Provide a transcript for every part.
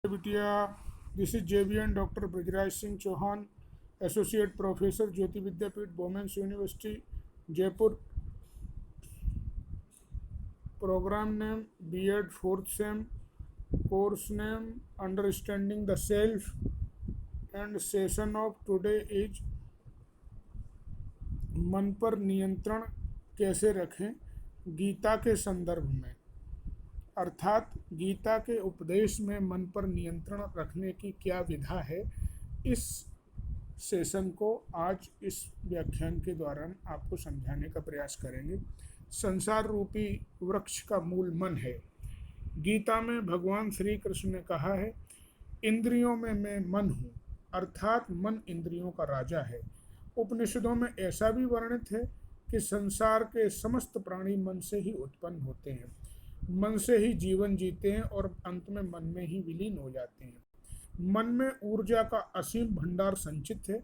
बिटिया, this is JVN doctor Brajraj Singh Chauhan, associate professor, Jyoti Vidyapeeth, women's university, Jaipur. Program name B.Ed fourth sem, course name understanding the self, and session of today is मन पर नियंत्रण कैसे रखें गीता के संदर्भ में। अर्थात गीता के उपदेश में मन पर नियंत्रण रखने की क्या विधा है, इस सेशन को आज इस व्याख्यान के दौरान आपको समझाने का प्रयास करेंगे। संसार रूपी वृक्ष का मूल मन है। गीता में भगवान श्री कृष्ण ने कहा है, इंद्रियों में मैं मन हूँ, अर्थात मन इंद्रियों का राजा है। उपनिषदों में ऐसा भी वर्णित है कि संसार के समस्त प्राणी मन से ही उत्पन्न होते हैं, मन से ही जीवन जीते हैं और अंत में मन में ही विलीन हो जाते हैं। मन में ऊर्जा का असीम भंडार संचित है,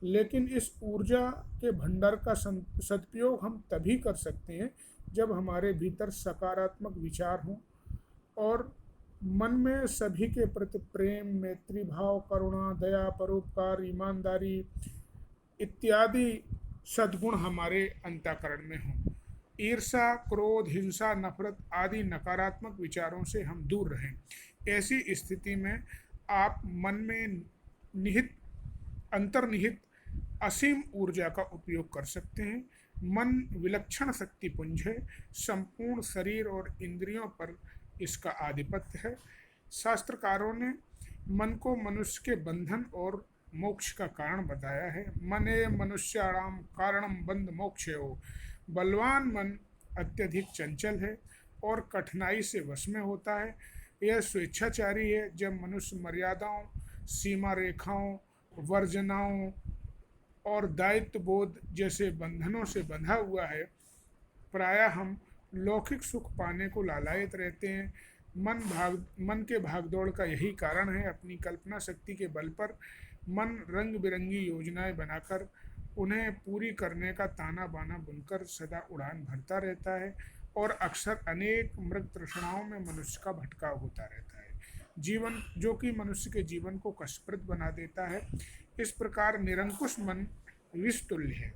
लेकिन इस ऊर्जा के भंडार का सदुपयोग हम तभी कर सकते हैं जब हमारे भीतर सकारात्मक विचार हों और मन में सभी के प्रति प्रेम, मैत्री भाव, करुणा, दया, परोपकार, ईमानदारी इत्यादि सद्गुण हमारे अंतःकरण में हों। ईर्ष्या, क्रोध, हिंसा, नफरत आदि नकारात्मक विचारों से हम दूर रहें। ऐसी स्थिति में आप मन में निहित अंतर्निहित असीम ऊर्जा का उपयोग कर सकते हैं। मन विलक्षण शक्तिपुंज है, संपूर्ण शरीर और इंद्रियों पर इसका आधिपत्य है। शास्त्रकारों ने मन को मनुष्य के बंधन और मोक्ष का कारण बताया है। मने मनुष्याणाम कारणम बंध मोक्षयो। बलवान मन अत्यधिक चंचल है और कठिनाई से वश में होता है। यह स्वेच्छाचारी है। जब मनुष्य मर्यादाओं, सीमा रेखाओं, वर्जनाओं और दायित्व बोध जैसे बंधनों से बंधा हुआ है, प्रायः हम लौकिक सुख पाने को लालायित रहते हैं। मन के भागदौड़ का यही कारण है। अपनी कल्पना शक्ति के बल पर मन रंग बिरंगी योजनाएं बनाकर उन्हें पूरी करने का ताना बाना बुनकर सदा उड़ान भरता रहता है और अक्सर अनेक मृग तृष्णाओं में मनुष्य का भटकाव होता रहता है, जीवन जो कि मनुष्य के जीवन को कष्टप्रद बना देता है। इस प्रकार निरंकुश मन विष तुल्य है,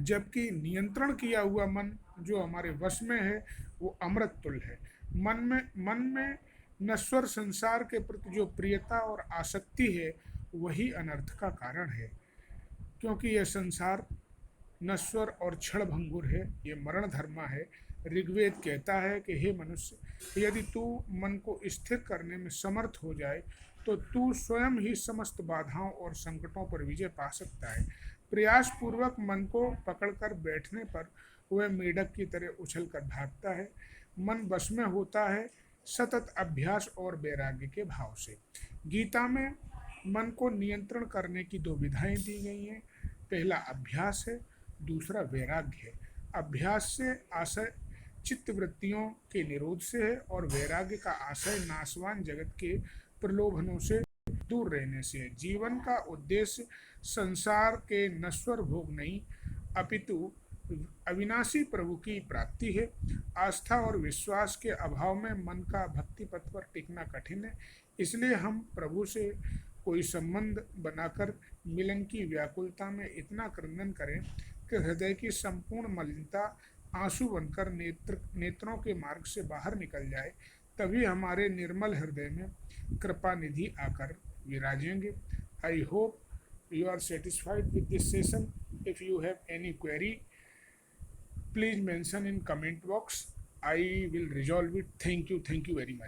जबकि नियंत्रण किया हुआ मन जो हमारे वश में है वो अमृत तुल्य है। मन में नश्वर संसार के प्रति जो प्रियता और आसक्ति है वही अनर्थ का कारण है, क्योंकि यह संसार नश्वर और क्षणभंगुर है, ये मरण धर्मा है। ऋग्वेद कहता है कि हे मनुष्य, यदि तू मन को स्थिर करने में समर्थ हो जाए तो तू स्वयं ही समस्त बाधाओं और संकटों पर विजय पा सकता है। प्रयास पूर्वक मन को पकड़कर बैठने पर वह मेढक की तरह उछल कर भागता है। मन वश में होता है सतत अभ्यास और वैराग्य के भाव से। गीता में मन को नियंत्रण करने की दो विधाएं दी गई हैं। पहला अभ्यास है, दूसरा वैराग्य है। अभ्यास से आशय चित्त वृत्तियों के निरोध से है और वैराग्य का आशय नाशवान जगत के प्रलोभनों से दूर रहने से है। जीवन का उद्देश्य संसार के नश्वर भोग नहीं, अपितु अविनाशी प्रभु की प्राप्ति है। आस्था और विश्वास के अभाव में मन का भक्ति पथ पर टिकना कठिन है। इसलिए हम प्रभु से कोई संबंध बनाकर मिलन की व्याकुलता में इतना क्रंदन करें कि हृदय की संपूर्ण मलिनता आंसू बनकर नेत्रों के मार्ग से बाहर निकल जाए। तभी हमारे निर्मल हृदय में कृपा निधि आकर विराजेंगे। I hope you are satisfied with this session. If you have any query, please mention in comment box. I will resolve it. Thank you very much.